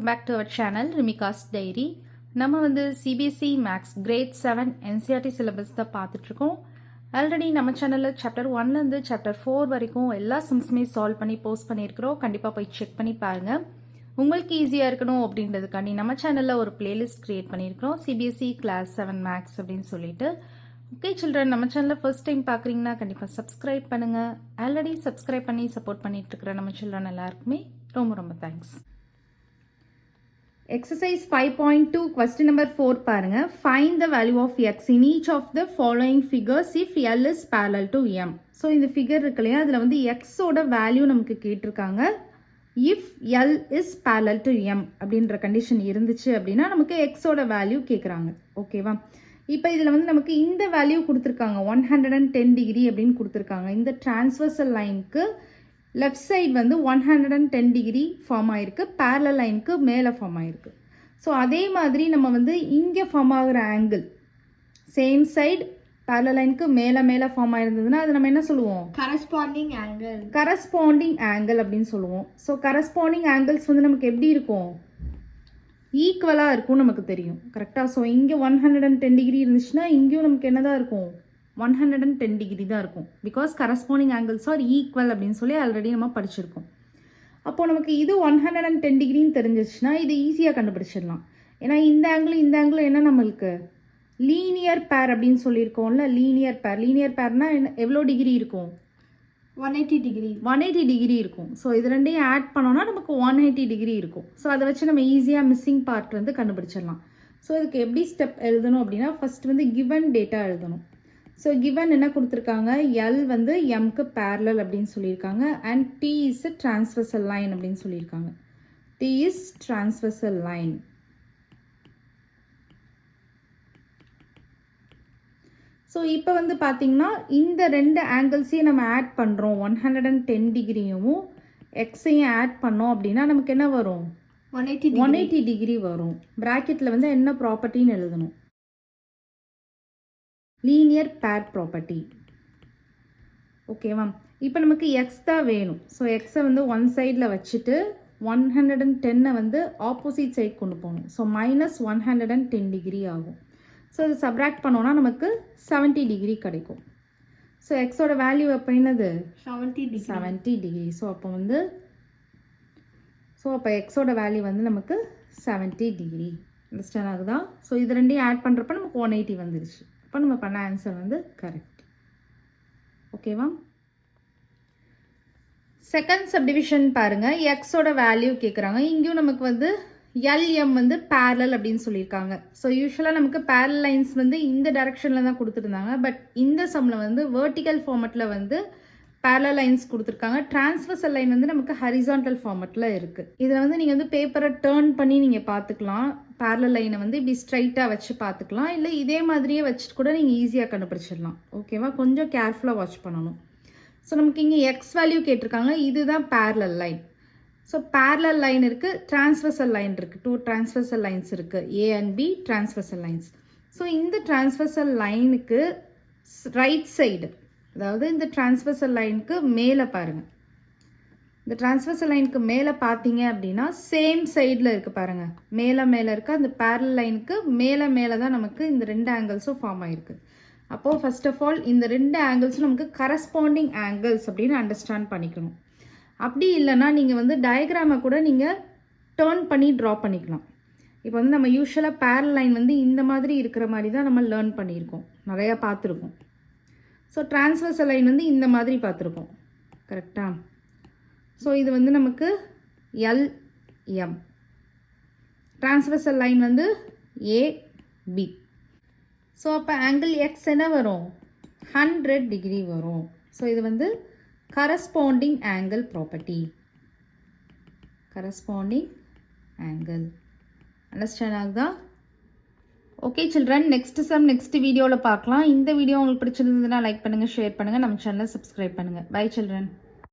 welcome back to our channel Rimika's Diary. நம்ம வந்து CBSE Max Grade 7 NCERT syllabus தான் பார்த்துட்டு இருக்கோம். ஆல்ரெடி நம்ம சேனல்ல சாப்டர் 1ல இருந்து சாப்டர் 4 வரைக்கும் எல்லா சம்ஸுமே சால்வ் பண்ணி போஸ்ட் பண்ணியிருக்கிறோம். கண்டிப்பா போய் செக் பண்ணி பாருங்க. உங்களுக்கு ஈஸியா இருக்கணும் அப்படின்றதுக்காண்டி நம்ம சேனல்ல ஒரு பிளேலிஸ்ட் கிரியேட் பண்ணியிருக்கிறோம். CBSE Class 7 Max அப்படின்னு சொல்லிட்டு. ஓகே சில்ட்ரன், நம்ம சேனலை ஃபர்ஸ்ட் டைம் பார்க்குறீங்கன்னா கண்டிப்பாக சப்ஸ்கிரைப் பண்ணுங்க. ஆல்ரெடி சப்ஸ்கிரைப் பண்ணி சப்போர்ட் பண்ணிட்டு இருக்கிற நம்ம சில்ட்ரன் எல்லாருக்குமே ரொம்ப ரொம்ப தேங்க்ஸ். Exercise 5.2 question number 4 பாருங்க. Find the value of x in each of the following figures if L is parallel to M. So இந்த ஃபிகர் இருக்கு இல்லையா, அதில் வந்து எக்ஸோட வேல்யூ நமக்கு கேட்டிருக்காங்க. If L is parallel to M அப்படின்ற கண்டிஷன் இருந்துச்சு அப்படின்னா நமக்கு எக்ஸோட வேல்யூ கேட்குறாங்க. ஓகேவா? இப்போ இதில் வந்து நமக்கு இந்த வேல்யூ கொடுத்துருக்காங்க 110 டிகிரி அப்படின்னு கொடுத்துருக்காங்க. இந்த டிரான்ஸ்வர்சல் லைனுக்கு லெஃப்ட் சைடு வந்து 110 டிகிரி ஃபார்ம் ஆயிருக்கு, பேரலல் லைனுக்கு மேலே ஃபார்ம் ஆயிருக்கு. ஸோ அதே மாதிரி நம்ம வந்து இங்கே ஃபார்ம் ஆகிற ஆங்கிள் சேம் சைடு பேரலல் லைனுக்கு மேலே ஃபார்ம் ஆயிருந்ததுன்னா அது நம்ம என்ன சொல்லுவோம்? கரஸ்பாண்டிங் ஆங்கிள் அப்படின்னு சொல்லுவோம். ஸோ கரஸ்பாண்டிங் ஆங்கிள்ஸ் வந்து நமக்கு எப்படி இருக்கும்? ஈக்குவலாக இருக்கும் நமக்கு தெரியும். கரெக்டாக? ஸோ இங்கே 110 டிகிரி இருந்துச்சுன்னா இங்கேயும் நமக்கு என்னதான் இருக்கும்? 110 டிகிரி தான் இருக்கும். Because corresponding angles R equal அப்படின்னு சொல்லி ஆல்ரெடி நம்ம படிச்சிருக்கோம். அப்போது நமக்கு இது 110 டிகிரின்னு தெரிஞ்சிச்சுன்னா இது ஈஸியாக கண்டுபிடிச்சிடலாம். ஏன்னா இந்த ஆங்கிளும் என்ன நம்மளுக்கு லீனியர் பேர் அப்படின்னு சொல்லியிருக்கோம்ல. லீனியர் பேர்னா என்ன, எவ்வளோ டிகிரி இருக்கும்? 180 டிகிரி இருக்கும். ஸோ இது ரெண்டையும் ஆட் பண்ணோன்னா நமக்கு 180 டிகிரி இருக்கும். ஸோ அதை வச்சு நம்ம ஈஸியாக மிஸ்ஸிங் பார்ட் வந்து கண்டுபிடிச்சிடலாம். ஸோ இதுக்கு எப்படி ஸ்டெப் எழுதணும் அப்படின்னா ஃபர்ஸ்ட் வந்து கிவன் டேட்டா எழுதணும். ஸோ கிவன் என்ன கொடுத்துருக்காங்க? எல் வந்து எம்க்கு பேரலல் அப்படின்னு சொல்லியிருக்காங்க. And T is a transversal line அப்படின்னு சொல்லியிருக்காங்க. T is transversal line. So இப்போ வந்து பார்த்தீங்கன்னா இந்த ரெண்டு ஆங்கிள்ஸையும் நம்ம ஆட் பண்ணுறோம். 110 டிகிரியும் எக்ஸையும் ஆட் பண்ணோம் அப்படின்னா நமக்கு என்ன வரும்? 180 டிகிரி வரும். ப்ராக்கெட்டில் வந்து என்ன ப்ராப்பர்ட்டின்னு எழுதணும்? லீனியர் பேர் ப்ராப்பர்ட்டி. ஓகேவா? இப்போ நமக்கு எக்ஸ் தான் வேணும். ஸோ எக்ஸை வந்து ஒன் சைடில் வச்சுட்டு 110 வந்து ஆப்போசிட் சைட் கொண்டு போகணும். ஸோ -110 டிகிரி ஆகும். ஸோ இது சப்ராக்ட் பண்ணோன்னா நமக்கு 70 டிகிரி கிடைக்கும். ஸோ எக்ஸோட வேல்யூ அப்போ என்னது? 70 டிகிரி. ஸோ அப்போ எக்ஸோட வேல்யூ வந்து நமக்கு 70 டிகிரி. அண்டர்ஸ்டாண்ட் ஆகுதா? ஸோ இது ரெண்டையும் ஆட் பண்ணுறப்ப நமக்கு 180 வந்துருச்சு. அப்போ நம்ம பண்ண ஆன்சர் வந்து கரெக்ட். ஓகேவா? செகண்ட் சப்டிவிஷன் பாருங்க. எக்ஸோட வேல்யூ கேட்குறாங்க. இங்கேயும் நமக்கு வந்து LM வந்து பேரலல் அப்படின்னு சொல்லியிருக்காங்க. ஸோ யூஸ்வலாக நமக்கு பேரலல் லைன்ஸ் வந்து இந்த டைரக்ஷனில் தான் கொடுத்துருந்தாங்க. பட் இந்த சம்மில் வந்து வெர்டிக்கல் ஃபார்மெட்டில் வந்து பேரலல் லைன்ஸ் கொடுத்துருக்காங்க. டிரான்ஸ்வர்சல் லைன் வந்து நமக்கு ஹரிசான்டல் ஃபார்மெட்டில் இருக்குது. இதில் வந்து நீங்கள் வந்து பேப்பரை டேர்ன் பண்ணி நீங்கள் பார்த்துக்கலாம். பேரலல் லைனை வந்து இப்படி ஸ்ட்ரைட்டாக வச்சு பார்த்துக்கலாம். இல்லை இதே மாதிரியே வச்சுட்டு கூட நீங்கள் ஈஸியாக கண்டுபிடிச்சிடலாம். ஓகேவா? கொஞ்சம் கேர்ஃபுல்லாக வாட்ச் பண்ணணும். ஸோ நமக்கு இங்கே எக்ஸ் வேல்யூ கேட்டிருக்காங்க. இதுதான் parallel line. So parallel line இருக்குது, டிரான்ஸ்வர்சல் லைன் இருக்குது. 2 டிரான்ஸ்வர்சல் லைன்ஸ் இருக்குது, A and B transversal lines. So இந்த டிரான்ஸ்வர்சல் லைனுக்கு ரைட் சைடு, அதாவது இந்த டிரான்ஸ்வர்சல் லைனுக்கு மேலே பாருங்கள். இந்த டிரான்ஸ்வர்சல் லைனுக்கு மேலே பார்த்தீங்க அப்படின்னா சேம் சைடில் இருக்குது பாருங்கள். மேலே இருக்க அந்த பேரலல் லைனுக்கு மேலே தான் நமக்கு இந்த ரெண்டு ஆங்கிள்ஸும் ஃபார்ம் ஆகிருக்கு. அப்போது ஃபர்ஸ்ட் ஆஃப் ஆல் இந்த ரெண்டு ஆங்கிள்ஸும் நமக்கு கரஸ்பாண்டிங் ஆங்கிள்ஸ் அப்படின்னு அண்டர்ஸ்டாண்ட் பண்ணிக்கணும். அப்படி இல்லைன்னா நீங்கள் வந்து டயக்ராமை கூட நீங்கள் டேர்ன் பண்ணி ட்ரா பண்ணிக்கலாம். இப்போ வந்து நம்ம யூஸ்வலாக பேரலல் லைன் வந்து இந்த மாதிரி இருக்கிற மாதிரி தான் நம்ம லேர்ன் பண்ணியிருக்கோம், நிறையா பார்த்துருக்கோம். ஸோ டிரான்ஸ்வர்சல் லைன் வந்து இந்த மாதிரி பார்த்துருக்கோம். கரெக்டாக? ஸோ இது வந்து நமக்கு LM. டிரான்ஸ்வர்சல் லைன் வந்து AB. ஸோ அப்போ ஆங்கிள் எக்ஸ் என்ன வரும்? 100 டிகிரி வரும். ஸோ இது வந்து corresponding angle property. Corresponding angle. Understand ஆகுதா? ஓகே சில்ட்ரன், நெக்ஸ்ட் வீடியோவில் பார்க்கலாம். இந்த வீடியோ உங்களுக்கு பிடிச்சிருந்ததுன்னா லைக் பண்ணுங்கள், ஷேர் பண்ணுங்கள், நம்ம சேனலை சப்ஸ்கிரைப் பண்ணுங்கள். Bye children.